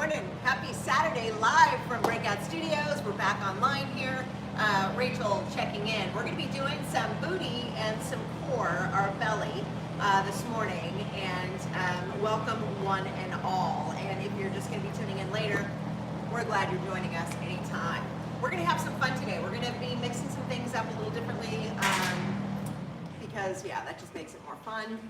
morning. Happy Saturday, live from BreakOut Studios. We're back online here. Rachel checking in. We're going to be doing some booty and some core, our belly, this morning. And welcome one and all. And if you're just going to be tuning in later, we're glad you're joining us anytime. We're going to have some fun today. We're going to be mixing some things up a little differently. Because yeah, that just makes it more fun.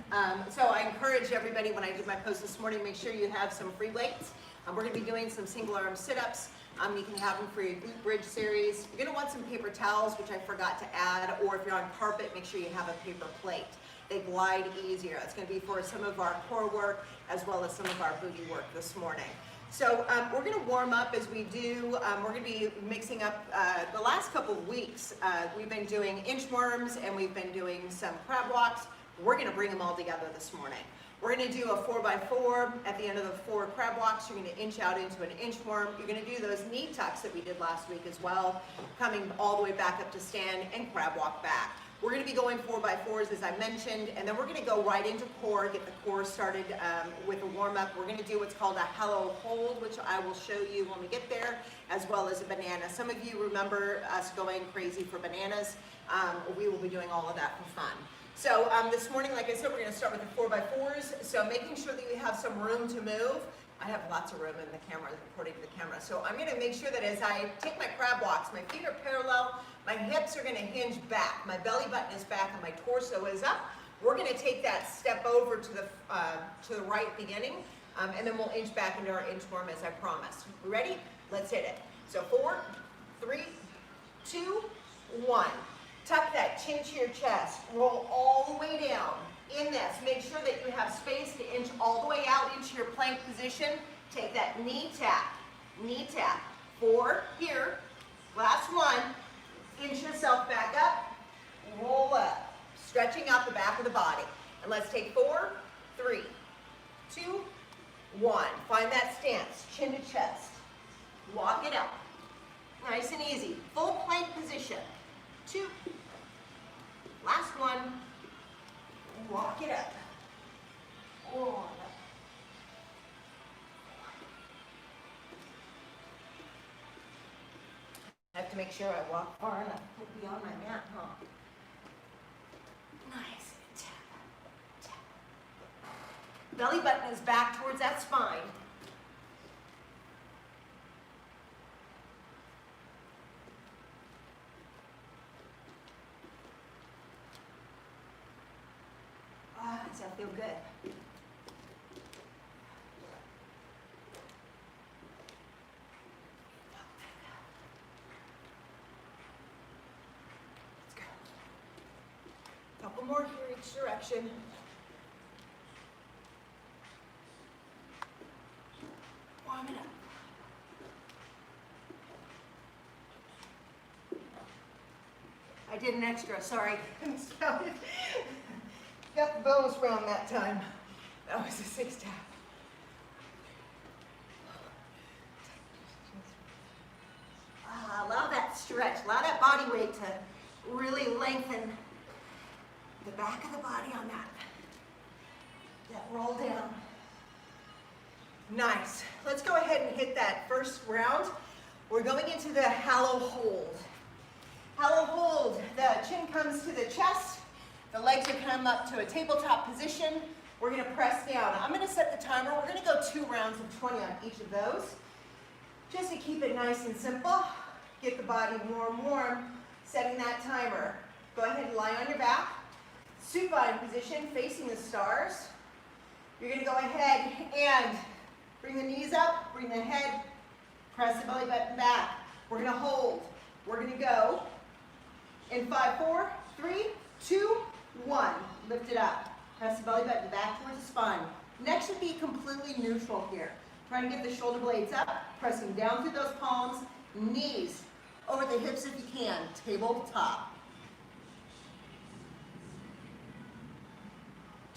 So I encourage everybody, when I did my post this morning, make sure you have some free weights. We're going to be doing some single arm sit-ups. You can have them for your glute bridge series. You're going to want some paper towels, which I forgot to add, or if you're on carpet, make sure you have a paper plate. They glide easier. It's going to be for some of our core work as well as some of our booty work this morning. So we're going to warm up as we do. We're going to be mixing up the last couple of weeks. We've been doing inchworms and we've been doing some crab walks. We're going to bring them all together this morning. We're going to do a 4x4 at the end of the 4 crab walks. You're going to inch out into an inchworm. You're going to do those knee tucks that we did last week as well, coming all the way back up to stand and crab walk back. We're going to be going 4x4s as I mentioned, and then we're going to go right into core, get the core started with a warm-up. We're going to do what's called a hollow hold, which I will show you when we get there, as well as a banana. Some of you remember us going crazy for bananas. We will be doing all of that for fun. So this morning, like I said, we're going to start with the 4x4s, so making sure that you have some room to move. I have lots of room in the camera, according to the camera. So I'm going to make sure that as I take my crab walks, my feet are parallel, my hips are going to hinge back, my belly button is back, and my torso is up. We're going to take that step over to the right beginning, and then we'll inch back into our inchworm as I promised. We ready? Let's hit it. So 4, 3, 2, 1. Tuck that chin to your chest. Roll all the way down. In this, make sure that you have space to inch all the way out into your plank position. Take that knee tap, 4 here, last one, inch yourself back up, roll up, stretching out the back of the body. And let's take 4, 3, 2, 1. Find that stance, chin to chest. Walk it up, nice and easy. Full plank position, 2, last one. Walk it up. Oh. I have to make sure I walk far enough to be on my mat, huh? Nice. Tap, tap. Belly button is back towards that spine. Does that feel good? Let's go. Couple more here each direction. Warm it up. I did an extra, sorry. Got the bonus round that time. That was a 6 tap. Allow that stretch, allow that body weight to really lengthen the back of the body on that roll down. Nice. Let's go ahead and hit that first round. We're going into the hollow hold. Hollow hold, the chin comes to the chest. The legs are come up to a tabletop position. We're going to press down. I'm going to set the timer. We're going to go 2 rounds of 20 on each of those. Just to keep it nice and simple. Get the body warm, setting that timer. Go ahead and lie on your back. Supine position, facing the stars. You're going to go ahead and bring the knees up, bring the head, press the belly button back. We're going to hold. We're going to go in 5, 4, 3, 2, 1. Lift it up. Press the belly button back towards the spine. Neck should be completely neutral here. Trying to get the shoulder blades up, pressing down through those palms, knees over the hips if you can, tabletop.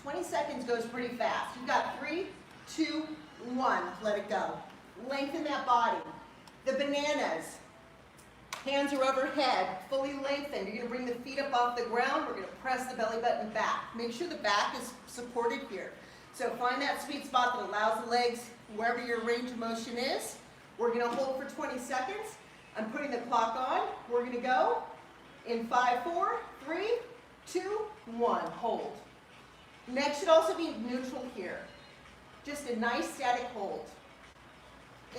20 seconds goes pretty fast. You've got 3, 2, 1. Let it go. Lengthen that body. The bananas. Hands are overhead, fully lengthened. You're going to bring the feet up off the ground. We're going to press the belly button back. Make sure the back is supported here. So find that sweet spot that allows the legs, wherever your range of motion is. We're going to hold for 20 seconds. I'm putting the clock on. We're going to go in 5, 4, 3, 2, 1. Hold. Next should also be neutral here. Just a nice static hold.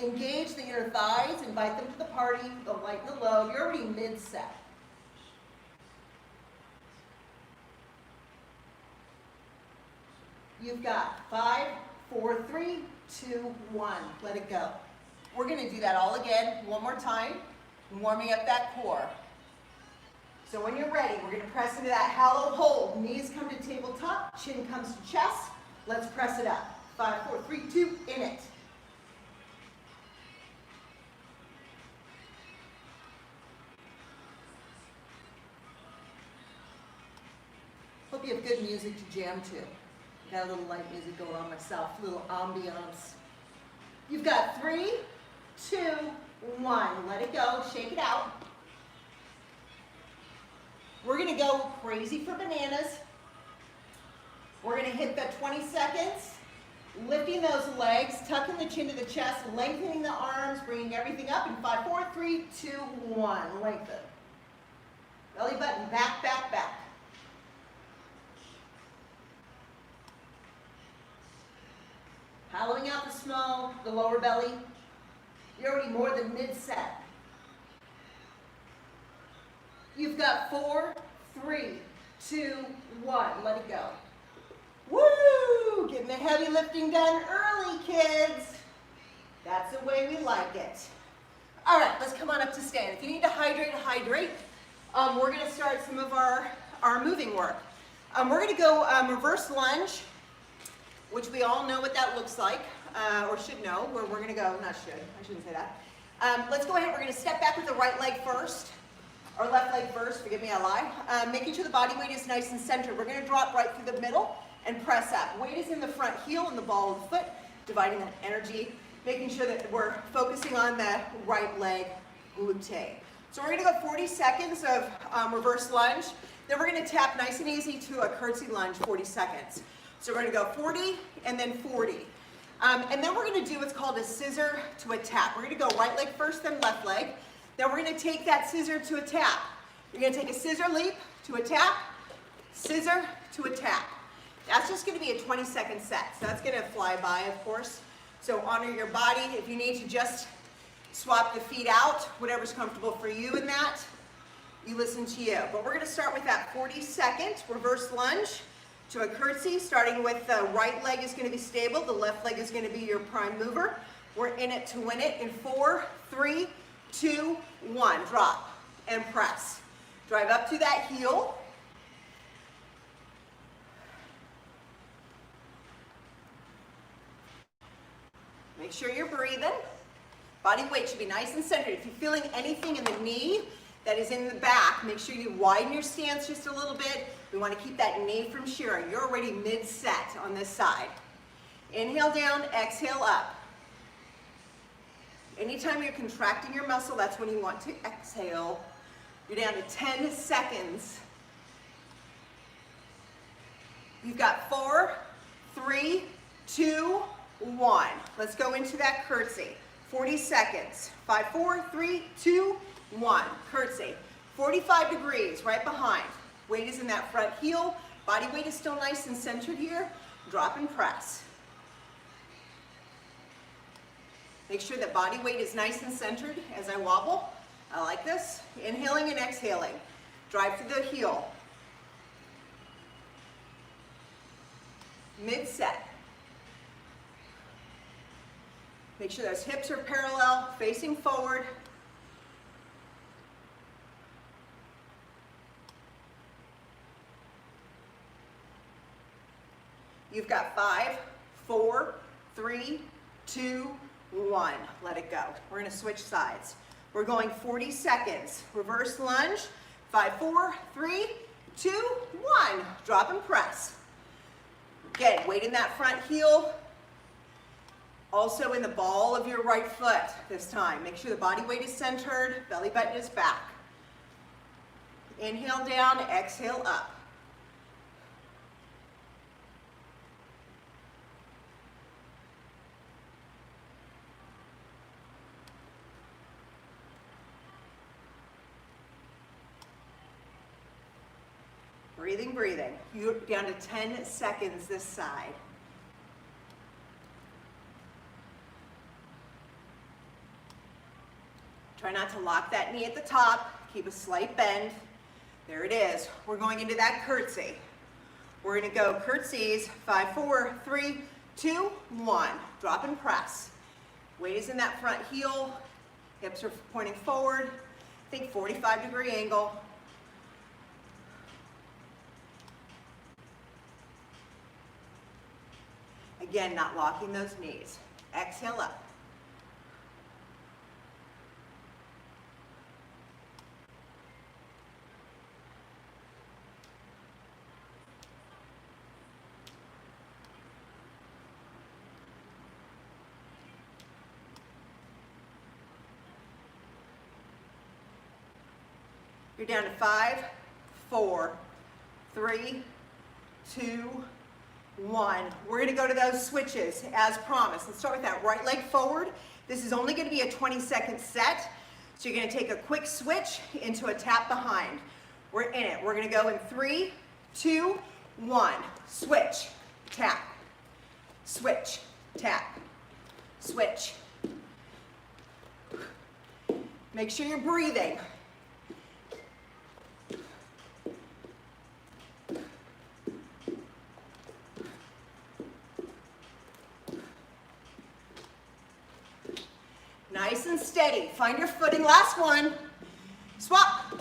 Engage the inner thighs, invite them to the party, the light and the low. You're already mid-set. You've got 5, 4, 3, 2, 1. Let it go. We're going to do that all again, one more time, warming up that core. So when you're ready, we're going to press into that hollow hold. Knees come to tabletop, chin comes to chest. Let's press it up. 5, 4, 3, 2, in it. Hope you have good music to jam to. Got a little light music going on myself, a little ambiance. You've got 3, 2, 1. Let it go, shake it out. We're gonna go crazy for bananas. We're gonna hit the 20 seconds, lifting those legs, tucking the chin to the chest, lengthening the arms, bringing everything up in 5, 4, 3, 2, 1. Lengthen. Belly button back, back, back. Hollowing out the lower belly. You're already more than mid-set. You've got 4, 3, 2, 1. Let it go. Woo! Getting the heavy lifting done early, kids. That's the way we like it. All right, let's come on up to stand. If you need to hydrate, hydrate. We're going to start some of our moving work. We're going to go reverse lunge, which we all know what that looks like, or should know, where we're gonna go, not should, I shouldn't say that. Let's go ahead, we're gonna step back with the right leg first, or left leg first, forgive me, I lie. Making sure the body weight is nice and centered. We're gonna drop right through the middle and press up. Weight is in the front heel and the ball of the foot, dividing that energy, making sure that we're focusing on the right leg glute. So we're gonna go 40 seconds of reverse lunge, then we're gonna tap nice and easy to a curtsy lunge, 40 seconds. So we're going to go 40 and then 40. And then we're going to do what's called a scissor to a tap. We're going to go right leg first, then left leg. Then we're going to take that scissor to a tap. You're going to take a scissor leap to a tap, scissor to a tap. That's just going to be a 20-second set. So that's going to fly by, of course. So honor your body. If you need to just swap the feet out, whatever's comfortable for you in that, you listen to you. But we're going to start with that 40-second reverse lunge to a curtsy, starting with the right leg is going to be stable, the left leg is going to be your prime mover. We're in it to win it in 4, 3, 2, 1. Drop and press. Drive up to that heel. Make sure you're breathing. Body weight should be nice and centered. If you're feeling anything in the knee that is in the back, make sure you widen your stance just a little bit. We want to keep that knee from shearing. You're already mid-set on this side. Inhale down, exhale up. Anytime you're contracting your muscle, that's when you want to exhale. You're down to 10 seconds. You've got 4, 3, 2, 1. Let's go into that curtsy. 40 seconds. 5, 4, 3, 2, 1. Curtsy. 45 degrees, right behind. Weight is in that front heel. Body weight is still nice and centered here. Drop and press. Make sure that body weight is nice and centered as I wobble. I like this. Inhaling and exhaling. Drive through the heel. Mid-set. Make sure those hips are parallel, facing forward. You've got 5, 4, 3, 2, 1. Let it go. We're going to switch sides. We're going 40 seconds. Reverse lunge. 5, 4, 3, 2, 1. Drop and press. Again, weight in that front heel. Also in the ball of your right foot this time. Make sure the body weight is centered. Belly button is back. Inhale down, exhale up. Breathing, breathing. You're down to 10 seconds this side. Try not to lock that knee at the top. Keep a slight bend. There it is. We're going into that curtsy. We're going to go curtsies. 5, 4, 3, 2, 1. Drop and press. Weight is in that front heel. Hips are pointing forward. Think 45-degree angle. Again, not locking those knees. Exhale up. You're down to 5, 4, 3, 2, 1. We're going to go to those switches as promised. Let's start with that right leg forward. This is only going to be a 20-second set. So you're going to take a quick switch into a tap behind. We're in it. We're going to go in 3, 2, 1. Switch, tap, switch, tap, switch. Make sure you're breathing. Nice and steady. Find your footing. Last one. Swap.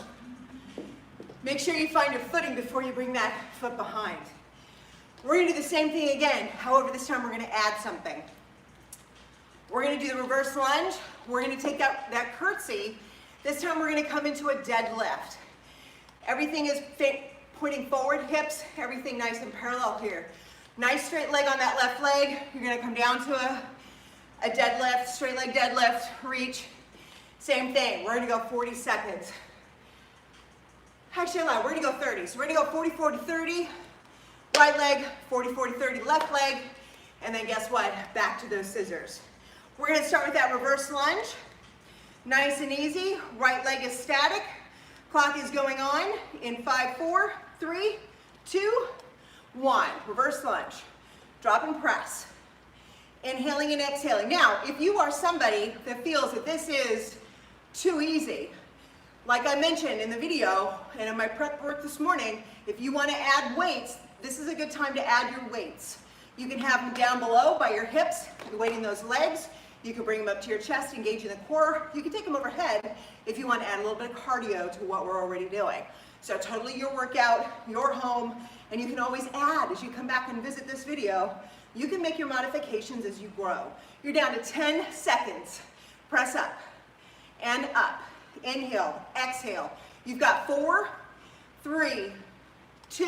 Make sure you find your footing before you bring that foot behind. We're going to do the same thing again. However, this time we're going to add something. We're going to do the reverse lunge. We're going to take that curtsy. This time we're going to come into a deadlift. Everything is pointing forward, hips, everything nice and parallel here. Nice straight leg on that left leg. You're going to come down to a deadlift, straight leg deadlift, reach. Same thing, we're gonna go 40 seconds. Actually, I lied, we're gonna go 30. So we're gonna go 40, 40, 30, right leg, 40, 40, 30, left leg, and then guess what? Back to those scissors. We're gonna start with that reverse lunge. Nice and easy, right leg is static. Clock is going on in 5, 4, 3, 2, 1. Reverse lunge, drop and press. Inhaling and exhaling. Now, if you are somebody that feels that this is too easy, like I mentioned in the video and in my prep work this morning, if you want to add weights, this is a good time to add your weights. You can have them down below by your hips, weighting those legs. You can bring them up to your chest, engaging the core. You can take them overhead if you want to add a little bit of cardio to what we're already doing. So totally your workout, your home, and you can always add as you come back and visit this video. You can make your modifications as you grow. You're down to 10 seconds. Press up and up. Inhale, exhale. You've got 4, 3, 2,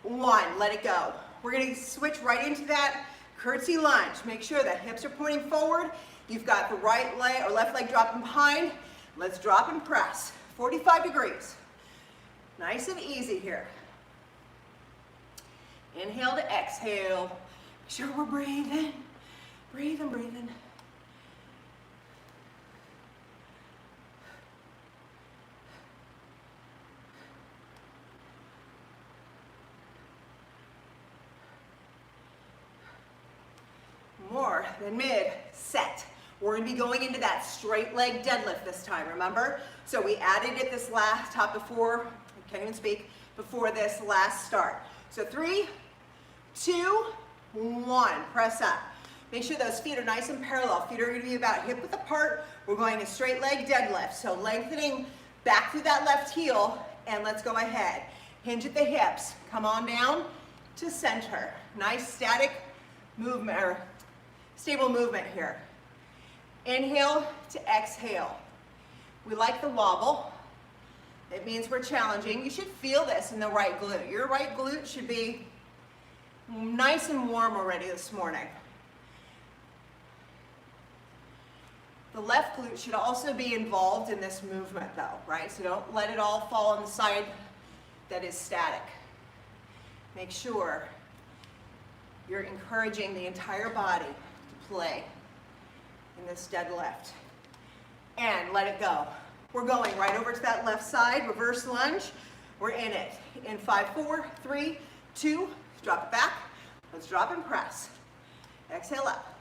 1. Let it go. We're going to switch right into that curtsy lunge. Make sure that hips are pointing forward. You've got the right leg or left leg dropping behind. Let's drop and press. 45 degrees. Nice and easy here. Inhale to exhale. Make sure we're breathing. Breathing, breathing. More than mid set. We're going to be going into that straight leg deadlift this time, remember? So we added it this last top before, I can't even speak, before this last start. So 3, 2, 1. Press up. Make sure those feet are nice and parallel. Feet are going to be about hip width apart. We're going to straight leg deadlift. So lengthening back through that left heel, and let's go ahead. Hinge at the hips. Come on down to center. Nice static movement, or stable movement here. Inhale to exhale. We like the wobble. It means we're challenging. You should feel this in the right glute. Your right glute should be nice and warm already this morning. The left glute should also be involved in this movement though, right? So don't let it all fall on the side that is static. Make sure you're encouraging the entire body to play in this deadlift. And let it go. We're going right over to that left side, reverse lunge. We're in it. In 5, 4, 3, 2, drop it back. Let's drop and press. Exhale up.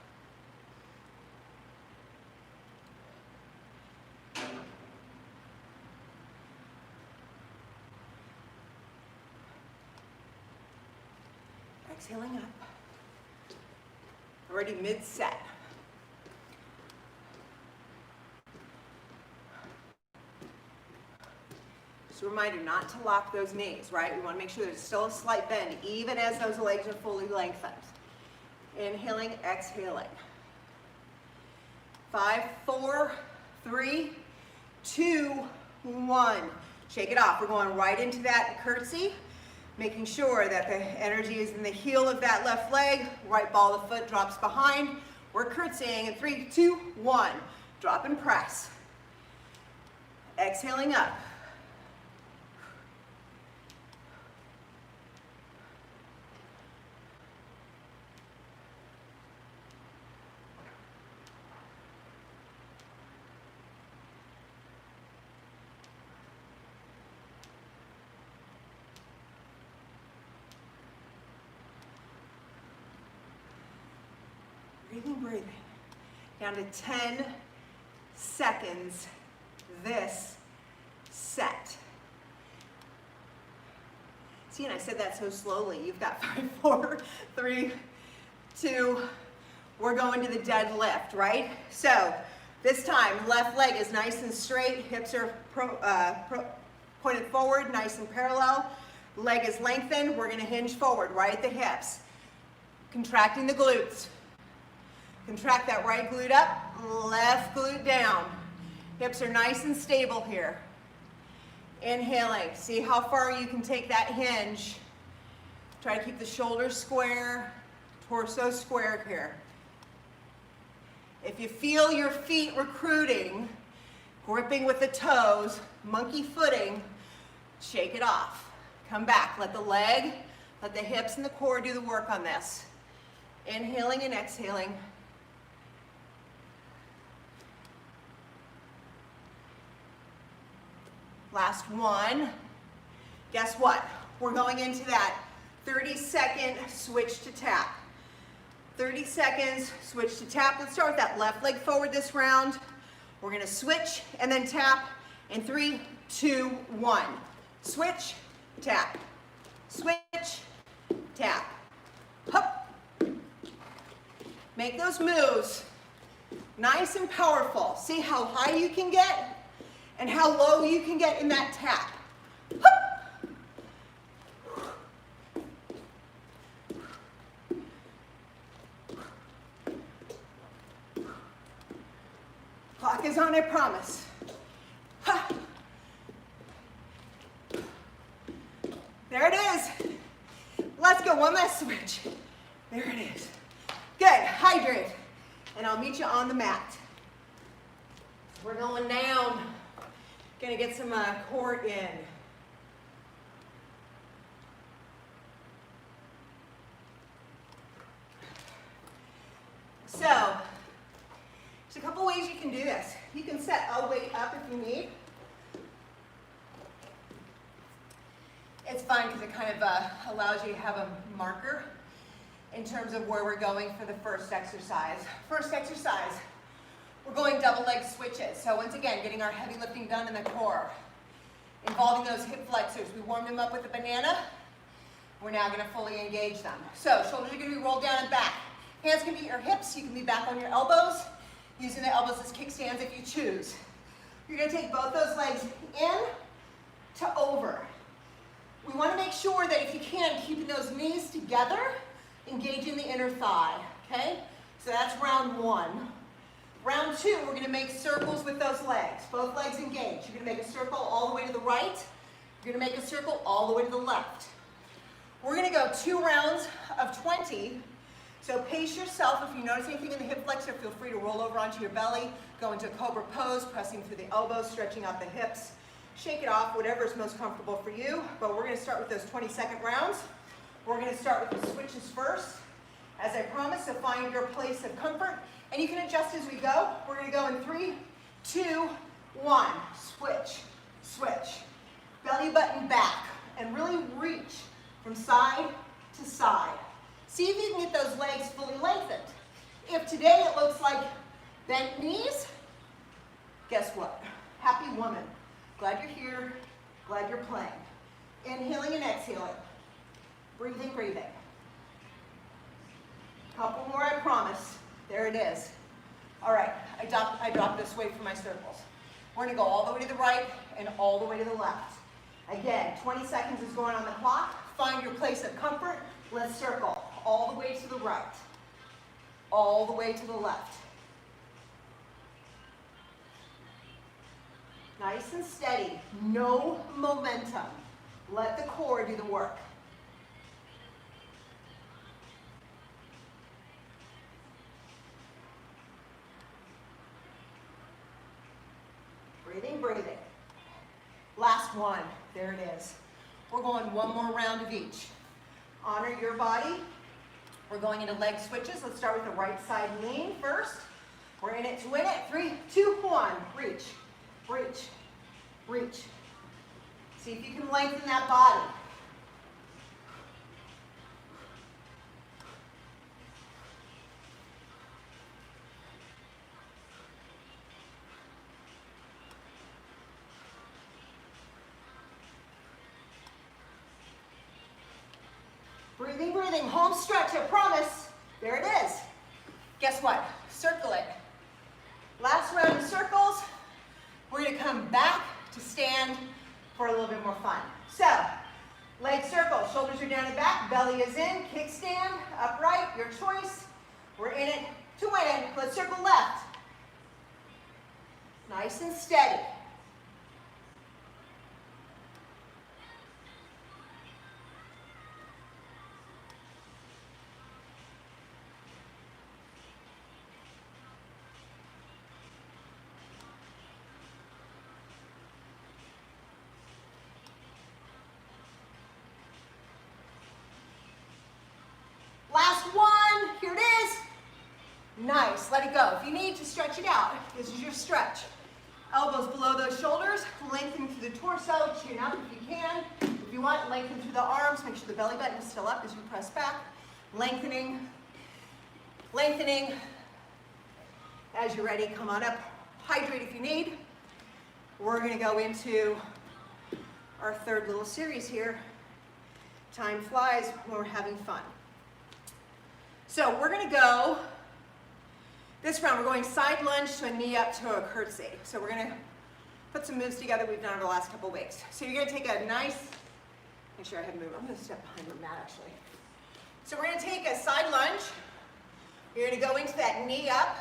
Exhaling up. Already mid-set. Just a reminder not to lock those knees, right? We want to make sure there's still a slight bend, even as those legs are fully lengthened. Inhaling, exhaling. 5, 4, 3, 2, 1. Shake it off. We're going right into that curtsy, making sure that the energy is in the heel of that left leg. Right ball of the foot drops behind. We're curtsying in 3, 2, 1. Drop and press. Exhaling up. Breathing, breathing. Down to 10 seconds this set. See, and I said that so slowly. You've got 5, 4, 3, 2. We're going to the deadlift, right? So this time, left leg is nice and straight. Hips are pointed forward, nice and parallel. Leg is lengthened. We're going to hinge forward, right at the hips. Contracting the glutes. Contract that right glute up, left glute down. Hips are nice and stable here. Inhaling, see how far you can take that hinge. Try to keep the shoulders square, torso square here. If you feel your feet recruiting, gripping with the toes, monkey footing, shake it off. Come back, let the leg, let the hips and the core do the work on this. Inhaling and exhaling. Last one. Guess what? We're going into that 30-second switch to tap. 30 seconds, switch to tap. Let's start with that left leg forward this round. We're gonna switch and then tap in 3, 2, 1. Switch, tap. Switch, tap. Hup. Make those moves nice and powerful. See how high you can get and how low you can get in that tap. Clock is on, I promise. There it is. Let's go, one last switch. There it is. Good, hydrate. And I'll meet you on the mat. We're going down. Gonna get some core in. So, there's a couple ways you can do this. You can set a weight up if you need. It's fun because it kind of allows you to have a marker in terms of where we're going for the first exercise. First exercise. We're going double leg switches. So once again, getting our heavy lifting done in the core. Involving those hip flexors. We warmed them up with a banana. We're now going to fully engage them. So shoulders are going to be rolled down and back. Hands can be at your hips. You can be back on your elbows. Using the elbows as kickstands if you choose. You're going to take both those legs in to over. We want to make sure that if you can, keeping those knees together, engaging the inner thigh. Okay? So that's round one. Round two, we're going to make circles with those legs. Both legs engaged. You're going to make a circle all the way to the right. You're going to make a circle all the way to the left. We're going to go 2 rounds of 20. So pace yourself. If you notice anything in the hip flexor, feel free to roll over onto your belly. Go into a cobra pose, pressing through the elbows, stretching out the hips. Shake it off, whatever is most comfortable for you. But we're going to start with those 20-second rounds. We're going to start with the switches first. As I promised, so find your place of comfort. And you can adjust as we go. We're going to go in 3, 2, 1. Switch, switch. belly button back, and really reach from side to side. See if you can get those legs fully lengthened. If today it looks like bent knees, guess what? Happy woman. Glad you're here, glad you're playing. Inhaling and exhaling. Breathing, breathing. Couple more, I promise. There it is. All right, I dropped this weight for my circles. We're gonna go all the way to the right and all the way to the left. Again, 20 seconds is going on the clock. Find your place of comfort. Let's circle all the way to the right, all the way to the left. Nice and steady, no momentum. Let the core do the work. Breathing, breathing. Last one, there it is. We're going one more round of each. Honor your body. We're going into leg switches. Let's start with the right side lean first. We're in it to win it. 3, 2, 1. Reach, reach, reach. See if you can lengthen that body. Breathing, breathing, home stretch, I promise. There it is. Guess what? Circle it. Last round of circles. We're gonna come back to stand for a little bit more fun. So, leg circle, shoulders are down and back, belly is in, kickstand, upright, your choice. We're in it to win it. Let's circle left. Nice and steady. Last one, here it is. Nice, let it go. If you need to stretch it out, this is your stretch. Elbows below those shoulders, lengthen through the torso, chin up if you can. If you want, lengthen through the arms, make sure the belly button is still up as you press back. Lengthening, lengthening. As you're ready, come on up. Hydrate if you need. We're gonna go into our third little series here. Time flies when we're having fun. So we're gonna go, this round we're going side lunge to a knee up to a curtsy. So we're gonna put some moves together we've done over the last couple weeks. So you're gonna take a nice, make sure I have a move, I'm gonna step behind the mat actually. So we're gonna take a side lunge, you're gonna go into that knee up,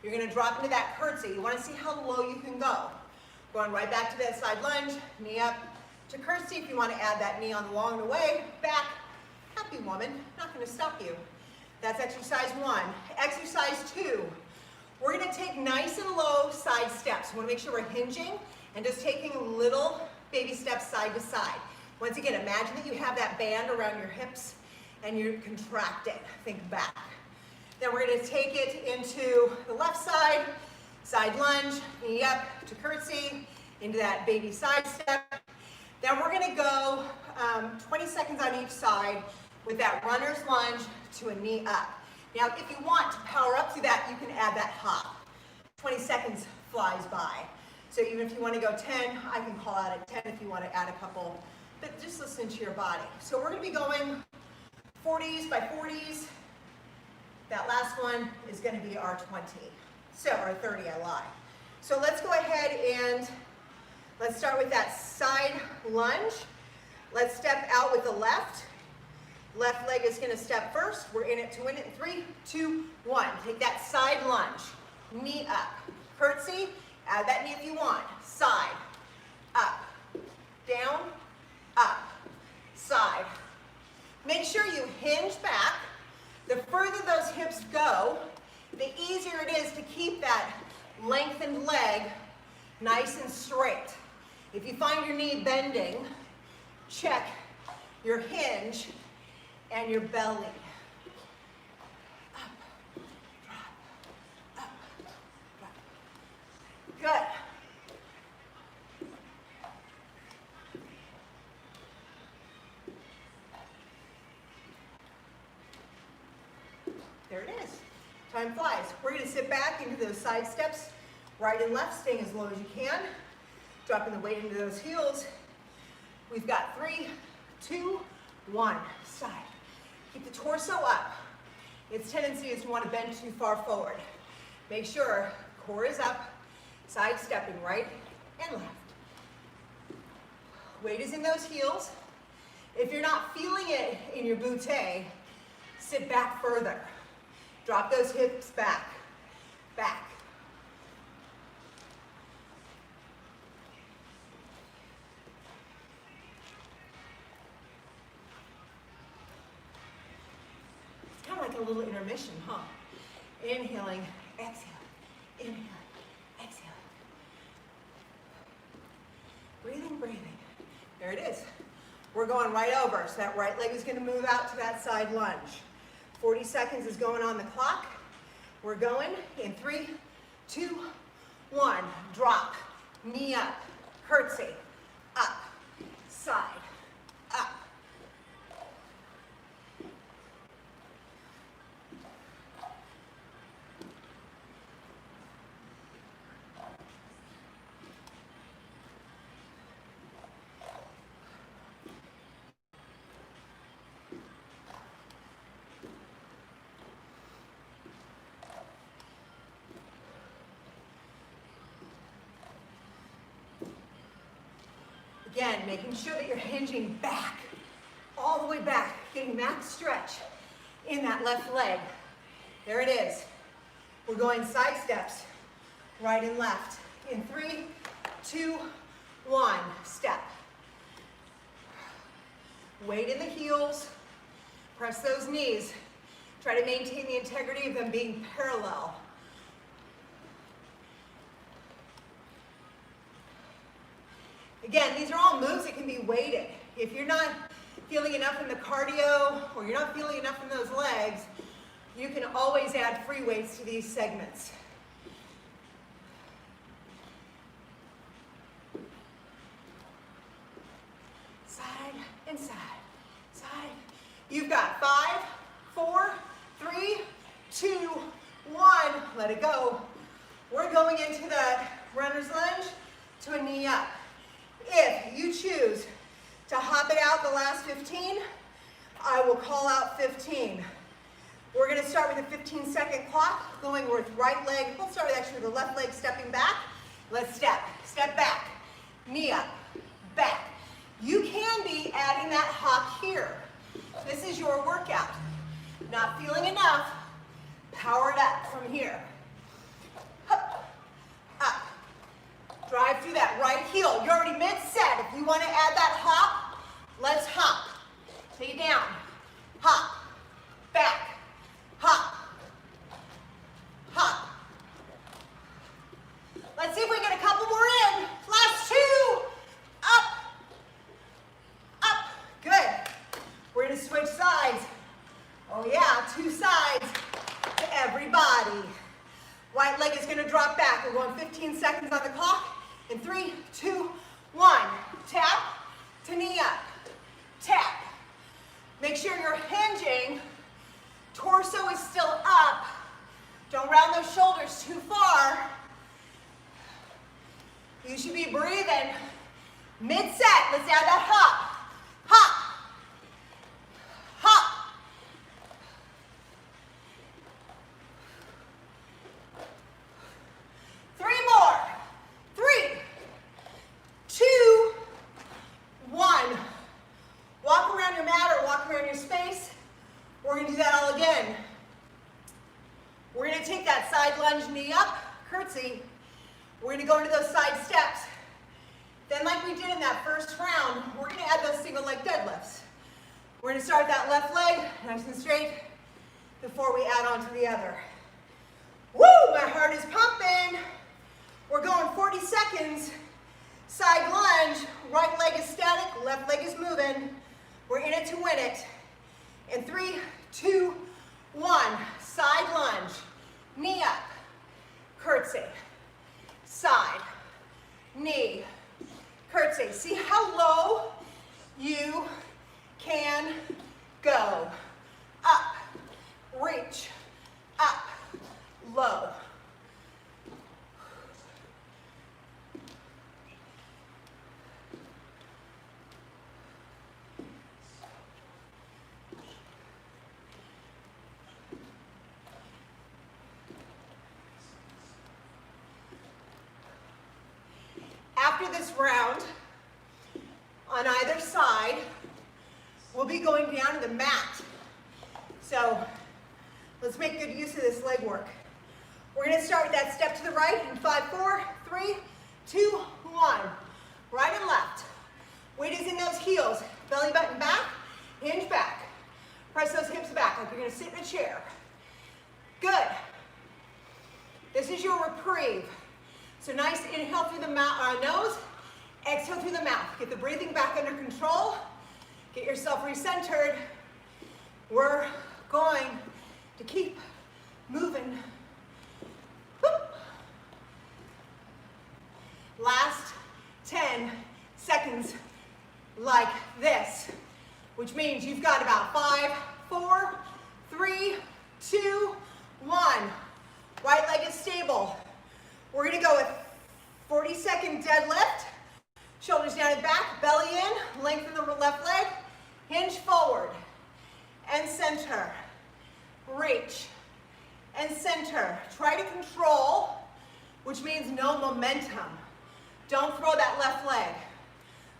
you're gonna drop into that curtsy. You wanna see how low you can go. Going right back to that side lunge, knee up to curtsy. If you wanna add that knee on along the way, back, happy woman, not gonna stop you. That's exercise 1. Exercise 2, we're gonna take nice and low side steps. We wanna make sure we're hinging and just taking little baby steps side to side. Once again, imagine that you have that band around your hips and you're contracting. Think back. Then we're gonna take it into the left side, side lunge, knee up to curtsy, into that baby side step. Then we're gonna go 20 seconds on each side with that runner's lunge to a knee up. Now, if you want to power up through that, you can add that hop. 20 seconds flies by. So even if you want to go 10, I can call out at 10 if you want to add a couple, but just listen to your body. So we're going to be going 40s by 40s. That last one is going to be our 20. So, or 30, I lie. So let's go ahead and let's start with that side lunge. Let's step out with the left. Left leg is going to step first. We're in it to win it in 3, 2, 1. Take that side lunge. Knee up. Curtsy. Add that knee if you want. Side. Up. Down. Up. Side. Make sure you hinge back. The further those hips go, the easier it is to keep that lengthened leg nice and straight. If you find your knee bending, check your hinge and your belly. Up, drop, up, drop. Good. There it is. Time flies. We're going to sit back into those side steps, right and left, staying as low as you can. Dropping the weight into those heels. We've got 3, 2, 1. Side. Keep the torso up. Its tendency is to want to bend too far forward. Make sure core is up, side stepping right and left. Weight is in those heels. If you're not feeling it in your butte, sit back further. Drop those hips back, back. It's kind of like a little intermission, huh? Inhaling, exhale, inhaling, exhale. Breathing, breathing. There it is. We're going right over, so that right leg is going to move out to that side lunge. 40 seconds is going on the clock. We're going in 3, 2, 1. Drop, knee up, curtsy, up, side, up. Again, making sure that you're hinging back, all the way back, getting max stretch in that left leg. There it is. We're going side steps, right and left. In 3, 2, 1, step. Weight in the heels, press those knees. Try to maintain the integrity of them being parallel. Again, these are all moves that can be weighted. If you're not feeling enough in the cardio or you're not feeling enough in those legs, you can always add free weights to these segments. Side and side, side. You've got 5, 4, 3, 2, 1. Let it go. We're going into that runner's lunge to a knee up. If you choose to hop it out the last 15, I will call out 15. We're going to start with a 15-second clock, going with right leg. We'll start with actually the left leg stepping back. Let's step. Step back. Knee up. Back. You can be adding that hop here. This is your workout. Not feeling enough, power it up from here. Up. Up. Drive through that right heel. You're already mid-set. If you want to add that hop, let's hop. Take it down. Hop. Back. Hop. Hop. Let's see if we can get a couple more in. Last 2. Up. Up. Good. We're going to switch sides. Oh yeah, 2 sides to everybody. Right leg is going to drop back. We're going 15 seconds on the clock. In 3, 2, 1. Tap to knee up. Tap. Make sure you're hinging. Torso is still up. Don't round those shoulders too far. You should be breathing. Mid-set. Let's add that hop. Hop. Hop. Knee up, curtsy. We're going to go into those side steps. Then like we did in that first round, we're going to add those single leg deadlifts. We're going to start that left leg nice and straight before we add on to the other. Woo, my heart is pumping. We're going 40 seconds. Side lunge, right leg is static, left leg is moving. We're in it to win it. In 3, 2, 1, side lunge, knee up. Curtsy, side, knee, curtsy. See how low you can go. Up, reach, after this round, on either side, we'll be going down to the mat. So let's make good use of this leg work. We're going to start with that step to the right in 5, 4, 3, 2, 1. Right and left. Weight is in those heels. Belly button back, hinge back. Press those hips back like you're going to sit in a chair. Good. This is your reprieve. So nice inhale through the nose, exhale through the mouth. Get the breathing back under control. Get yourself recentered. We're going to keep moving. Whoop. Last 10 seconds like this, which means you've got about 5, 4, 3, 2, 1. Right leg is stable. We're gonna go with 40-second deadlift. Shoulders down and back, belly in, lengthen the left leg, hinge forward, and center. Reach, and center. Try to control, which means no momentum. Don't throw that left leg.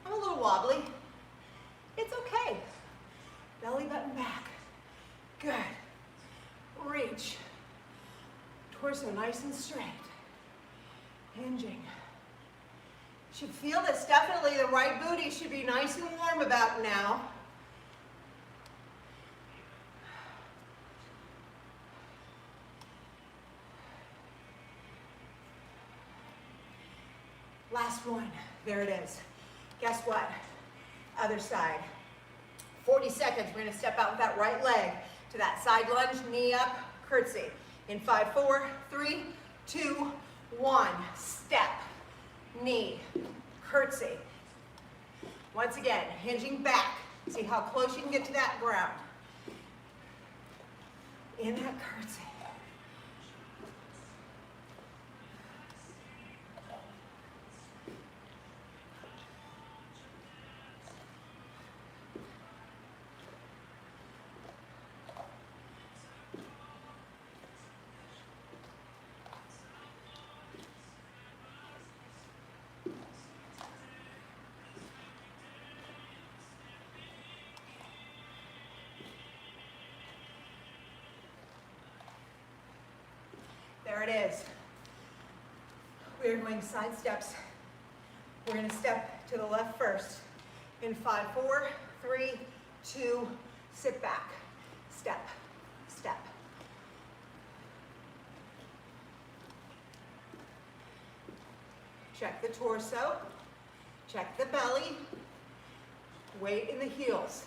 I'm a little wobbly. It's okay. Belly button back. Good. Reach. Torso nice and straight. Hinging. Should feel this. Definitely the right booty should be nice and warm about now. Last one. There it is. Guess what? Other side. 40 seconds. We're going to step out with that right leg to that side lunge, knee up, curtsy. In 5, 4, 3, 2, 1. Step, knee, curtsy. Once again, hinging back. See how close you can get to that ground. In that curtsy. There it is. We are going side steps. We're going to step to the left first. In 5, 4, 3, 2, sit back. Step, step. Check the torso. Check the belly. Weight in the heels.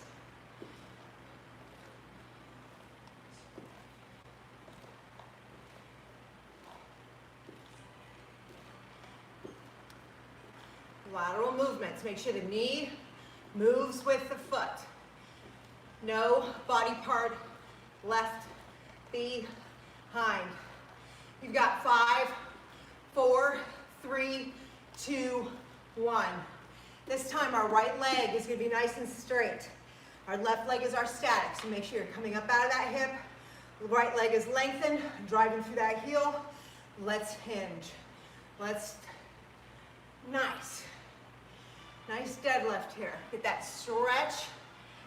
Lateral movements. Make sure the knee moves with the foot. No body part left behind. You've got 5, 4, 3, 2, 1. This time our right leg is going to be nice and straight. Our left leg is our static, so make sure you're coming up out of that hip. The right leg is lengthened, driving through that heel. Let's hinge. Nice. Nice deadlift here. Get that stretch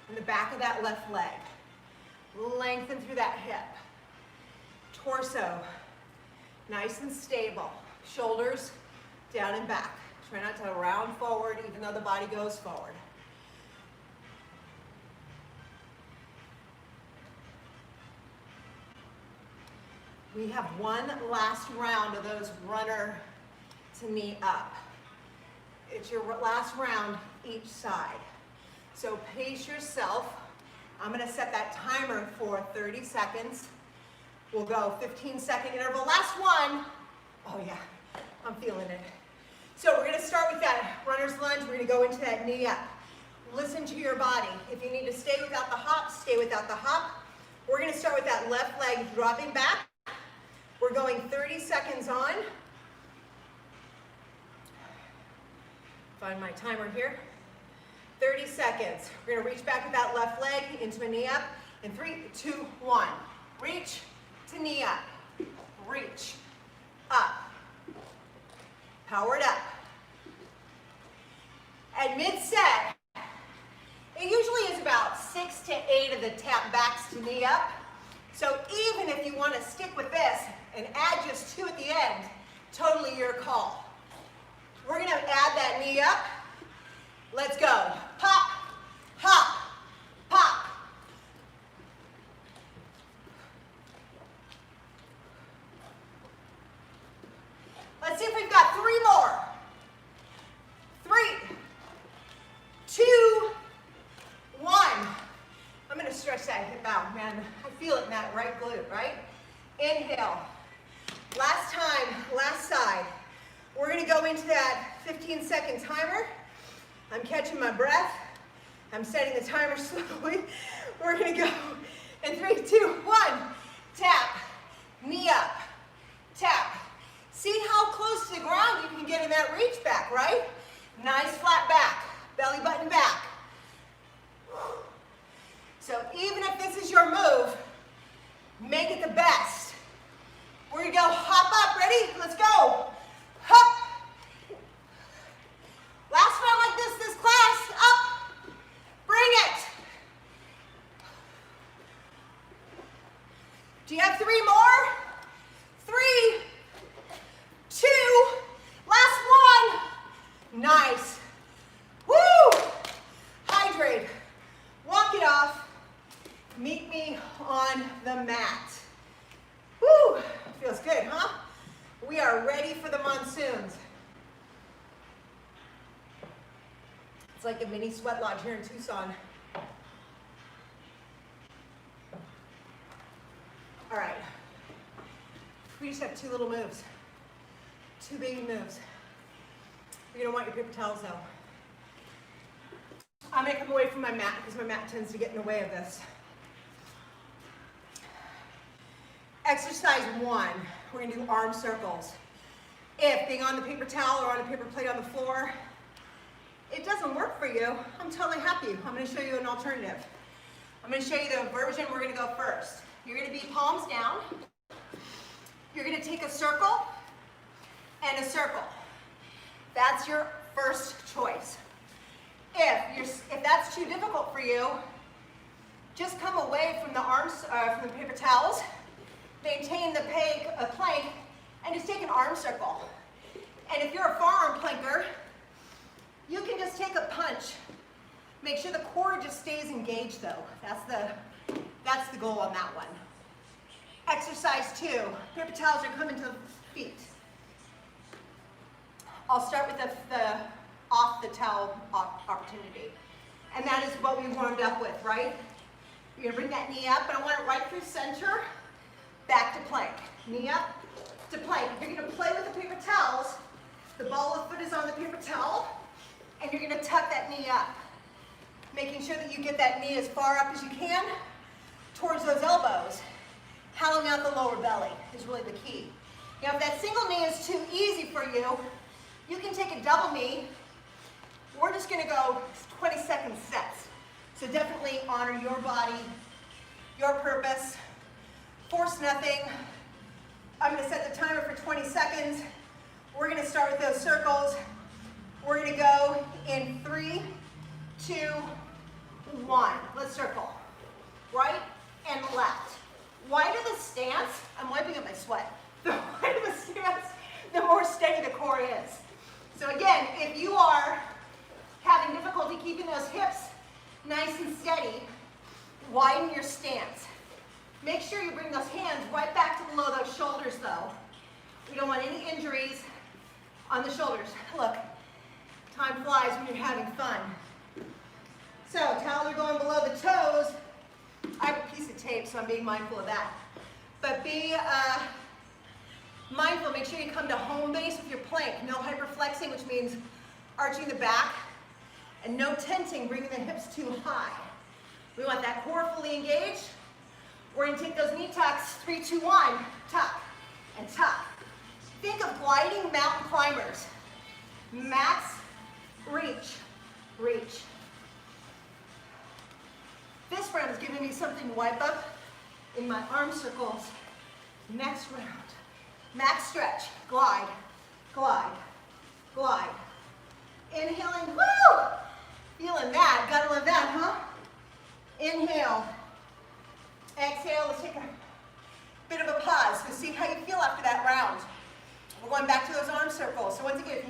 in the back of that left leg. Lengthen through that hip. Torso, nice and stable. Shoulders down and back. Try not to round forward even though the body goes forward. We have one last round of those runner to knee up. It's your last round each side. So pace yourself. I'm going to set that timer for 30 seconds. We'll go 15-second interval. Last one. Oh yeah, I'm feeling it. So we're going to start with that runner's lunge. We're going to go into that knee up. Listen to your body. If you need to stay without the hop, stay without the hop. We're going to start with that left leg dropping back. We're going 30 seconds on. Find my timer here. 30 seconds. We're going to reach back with that left leg into a knee up. In 3, 2, 1. Reach to knee up. Reach. Up. Power it up. knee up. So even if you want to stick with this and add just 2 at the end, totally your call. We're going to add that knee up. Let's go. Pop, hop, pop. Let's see if we've got 3 more. 3, 2, 1. I'm going to stretch that hip out, man. I feel it in that right glute, right? Inhale. Last time, last side. We're going to go into that 15-second timer. I'm catching my breath. I'm setting the timer slowly. We're going to go in 3, 2, 1. Tap, knee up, tap. See how close to the ground you can get in that reach back, right? Nice flat back, belly button back. So even if this is your move, make it the best. We're going to go hop up, ready? Let's go. Hop. Last round like this class, up. Bring it. Do you have 3 more? 3, 2, last one. Nice. Woo! Hydrate. Walk it off. Meet me on the mat. Woo! Feels good, huh? We are ready for the monsoons. It's like a mini sweat lodge here in Tucson. All right. We just have 2 little moves. 2 baby moves. You're gonna want your paper towels though. I'm gonna come away from my mat because my mat tends to get in the way of this. Exercise 1, we're gonna do arm circles. If being on the paper towel or on a paper plate on the floor, it doesn't work for you, I'm totally happy. I'm gonna show you an alternative. I'm gonna show you the version we're gonna go first. You're gonna be palms down. You're gonna take a circle and a circle. That's your first choice. If that's too difficult for you, just come away from the arms, from the paper towels, maintain the plank, and just take an arm circle. And if you're a forearm planker, you can just take a punch. Make sure the core just stays engaged though. That's the goal on that one. Exercise 2, paper towels are coming to the feet. I'll start with the off the towel opportunity. And that is what we warmed up with, right? You're gonna bring that knee up, and I want it right through center, back to plank. Knee up to plank. If you're gonna play with the paper towels, the ball of foot is on the paper towel, and you're gonna tuck that knee up. Making sure that you get that knee as far up as you can towards those elbows. Hollowing out the lower belly is really the key. Now, if that single knee is too easy for you, you can take a double knee. We're just gonna go 20-second sets. So definitely honor your body, your purpose. Force nothing. I'm gonna set the timer for 20 seconds. We're gonna start with those circles. We're gonna go in 3, 2, 1. Let's circle. Right and left. Wider the stance, I'm wiping up my sweat. The wider the stance, the more steady the core is. So again, if you are having difficulty keeping those hips nice and steady, widen your stance. Make sure you bring those hands right back to below those shoulders though. We don't want any injuries on the shoulders. Look, time flies when you're having fun. So towels are going below the toes. I have a piece of tape, so I'm being mindful of that. But be mindful, make sure you come to home base with your plank. No hyperflexing, which means arching the back, and no tenting, bringing the hips too high. We want that core fully engaged. We're gonna take those knee tucks, 3, 2, 1, tuck and tuck. Think of gliding mountain climbers. Max, reach, reach. This round is giving me something to wipe up in my arm circles. Next round, max stretch, glide, glide, glide. Inhaling, woo! Feeling that, gotta love that, huh? Inhale,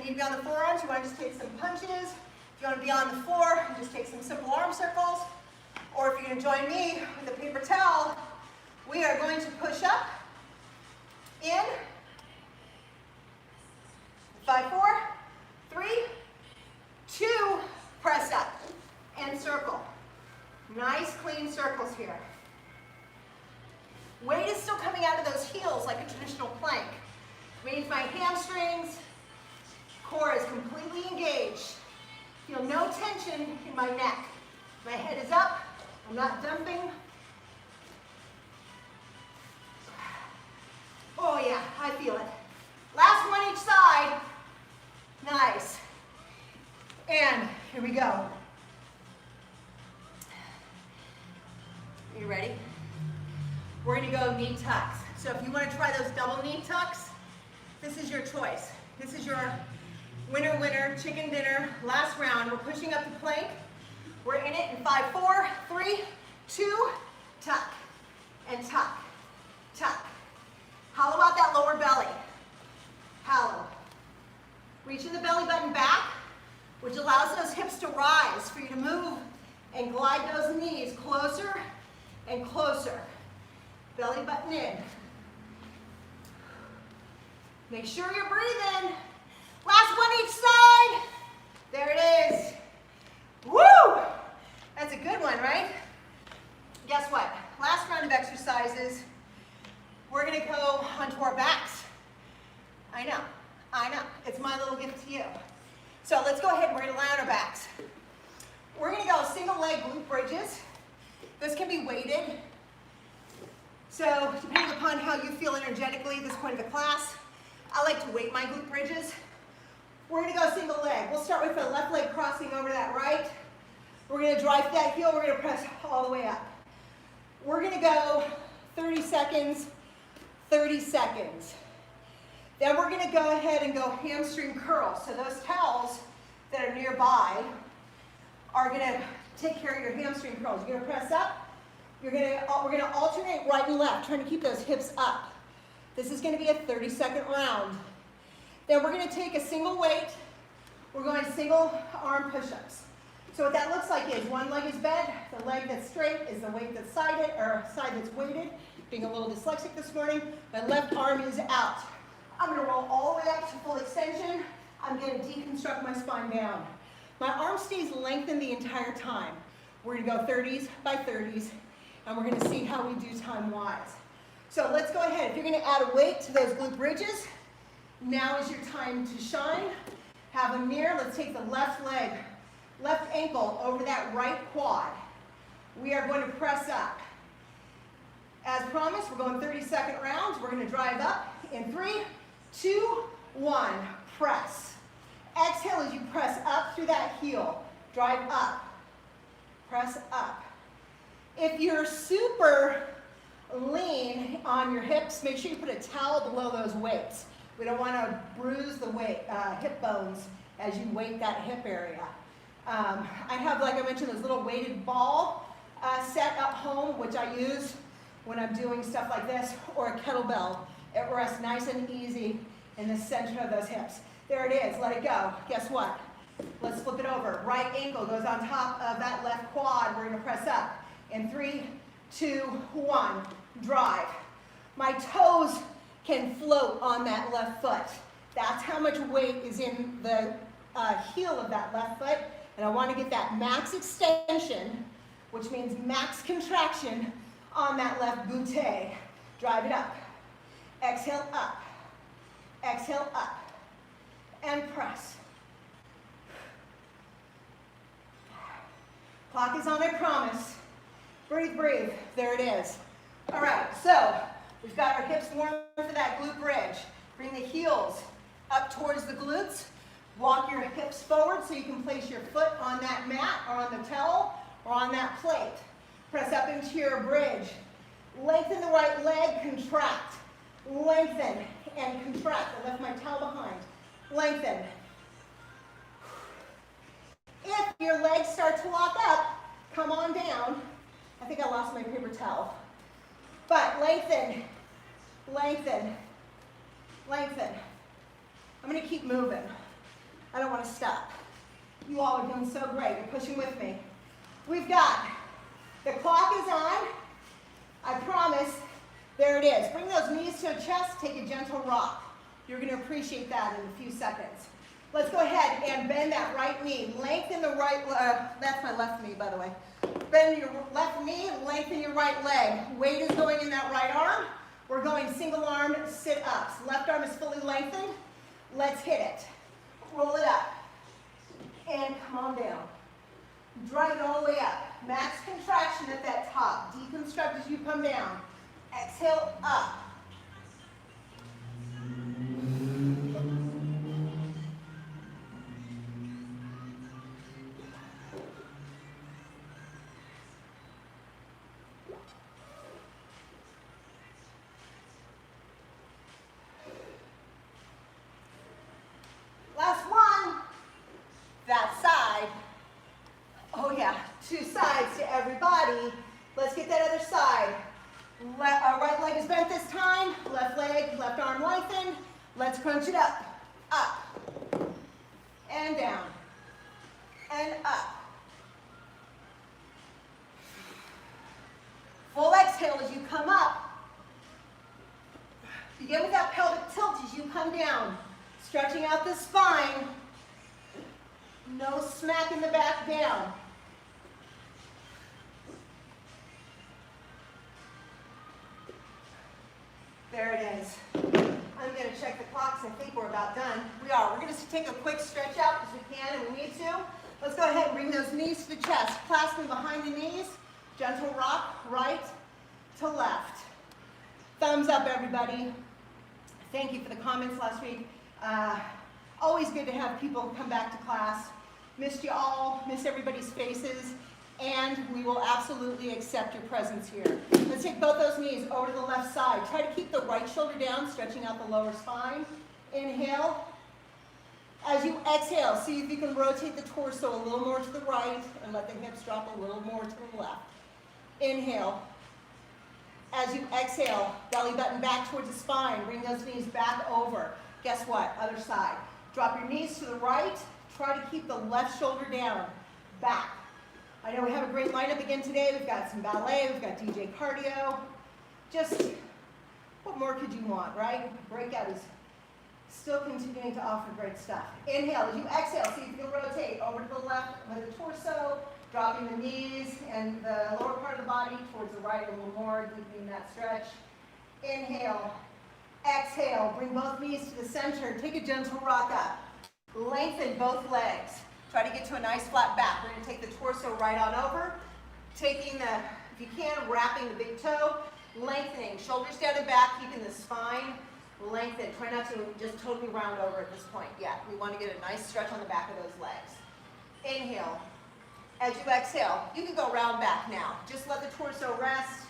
need to be on the forearms, you want to just take some punches. If you want to be on the floor, just take some simple arm circles. Or if you're going to join me with a paper towel, we are going to push up, in, 5, 4, 3, 2, press up, and circle. Nice clean circles here. Weight is still coming out of those heels like a traditional plank. Means my hamstrings, core is completely engaged. Feel no tension in my neck. My head is up, I'm not dumping. Oh yeah, I feel it. Last one each side. Nice. And here we go. Are you ready? We're gonna go knee tucks. So if you wanna try those double knee tucks, this is your choice. This is your winner, winner, chicken dinner. Last round, we're pushing up the plank. We're in it in 5, 4, 3, 2, tuck, and tuck, tuck. Hollow out that lower belly. Hollow. Reaching the belly button back, which allows those hips to rise for you to move and glide those knees closer and closer. Belly button in. Make sure you're breathing. Last one each side. There it is. Woo! That's a good one, right? Guess what? Last round of exercises, we're gonna go onto our backs. I know. It's my little gift to you. So let's go ahead and we're gonna lie on our backs. We're gonna go single leg glute bridges. This can be weighted. So depending upon how you feel energetically at this point of the class, I like to weight my glute bridges. We're gonna go single leg. We'll start with the left leg crossing over that right. We're gonna drive that heel, we're gonna press all the way up. We're gonna go 30 seconds, 30 seconds. Then we're gonna go ahead and go hamstring curls. So those towels that are nearby are gonna take care of your hamstring curls. You're gonna press up, we're gonna alternate right and left, trying to keep those hips up. This is gonna be a 30-second round. Then we're gonna take a single weight, we're going single arm push-ups. So what that looks like is one leg is bent, the leg that's straight is the weight that's sided, or side that's weighted. Being a little dyslexic this morning, my left arm is out. I'm gonna roll all the way up to full extension. I'm gonna deconstruct my spine down. My arm stays lengthened the entire time. We're gonna go 30s by 30s, and we're gonna see how we do time-wise. So let's go ahead. If you're gonna add a weight to those glute bridges, now is your time to shine. Have a mirror. Let's take the left leg, left ankle over that right quad. We are going to press up. As promised, we're going 30-second rounds. We're going to drive up in 3, 2, 1. Press. Exhale as you press up through that heel. Drive up. Press up. If you're super lean on your hips, make sure you put a towel below those weights. We don't want to bruise the hip bones as you weight that hip area. I have, like I mentioned, this little weighted ball set at home, which I use when I'm doing stuff like this, or a kettlebell. It rests nice and easy in the center of those hips. There it is, let it go. Guess what? Let's flip it over. Right ankle goes on top of that left quad. We're gonna press up in 3, 2, 1, drive. My toes can float on that left foot. That's how much weight is in the heel of that left foot. And I want to get that max extension, which means max contraction on that left bootay. Drive it up. Exhale up. Exhale up. And press. Clock is on, I promise. Breathe, breathe. There it is. All right, so we've got our hips warm for that glute bridge. Bring the heels up towards the glutes. Walk your hips forward so you can place your foot on that mat or on the towel or on that plate. Press up into your bridge. Lengthen the right leg, contract. Lengthen and contract. I left my towel behind. Lengthen. If your legs start to lock up, come on down. I think I lost my paper towel. But lengthen, lengthen, lengthen. I'm going to keep moving. I don't want to stop. You all are doing so great. You're pushing with me. We've got, the clock is on. I promise. There it is. Bring those knees to your chest. Take a gentle rock. You're going to appreciate that in a few seconds. Let's go ahead and bend that right knee. Lengthen the right, that's my left knee, by the way. Bend your left knee, lengthen your right leg. Weight is going in that right arm. We're going single arm sit-ups. Left arm is fully lengthened. Let's hit it. Roll it up. And come on down. Drive it all the way up. Max contraction at that top. Deconstruct as you come down. Exhale, up. Last one. That side. Oh yeah, 2 sides to everybody. Let's get that other side. Right leg is bent this time. Left leg, left arm lengthened. Let's crunch it up. Up. And down. And up. Full exhale as you come up. Begin with that pelvic tilt as you come down. Stretching out the spine. No smack in the back down. There it is. I'm going to check the clocks. I think we're about done. We are. We're going to take a quick stretch out because we can and we need to. Let's go ahead and bring those knees to the chest. Clasp them behind the knees. Gentle rock, right to left. Thumbs up, everybody. Thank you for the comments last week. Always good to have people come back to class. Missed you all, missed everybody's faces, and we will absolutely accept your presence here. Let's take both those knees over to the left side. Try to keep the right shoulder down, stretching out the lower spine. Inhale. As you exhale, see if you can rotate the torso a little more to the right and let the hips drop a little more to the left. Inhale. As you exhale, belly button back towards the spine. Bring those knees back over. Guess what? Other side. Drop your knees to the right. Try to keep the left shoulder down. Back. I know we have a great lineup again today. We've got some ballet. We've got DJ cardio. Just, what more could you want, right? Breakout is still continuing to offer great stuff. Inhale. As you exhale, see if you can rotate over to the left with the torso. Dropping the knees and the lower part of the body towards the right a little more, deepening that stretch. Inhale. Exhale. Bring both knees to the center. Take a gentle rock up. Lengthen both legs. Try to get to a nice flat back. We're going to take the torso right on over. Taking the, if you can, wrapping the big toe. Lengthening. Shoulders down and back, keeping the spine lengthened. Try not to just totally round over at this point yet. We want to get a nice stretch on the back of those legs. Inhale. As you exhale, you can go round back now. Just let the torso rest.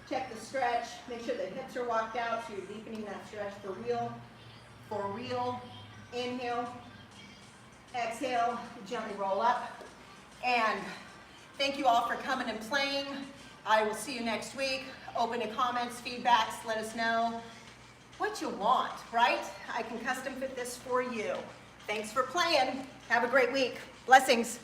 Check the stretch. Make sure the hips are walked out so you're deepening that stretch for real. For real. Inhale. Exhale. Gently roll up. And thank you all for coming and playing. I will see you next week. Open to comments, feedbacks. Let us know what you want, right? I can custom fit this for you. Thanks for playing. Have a great week. Blessings.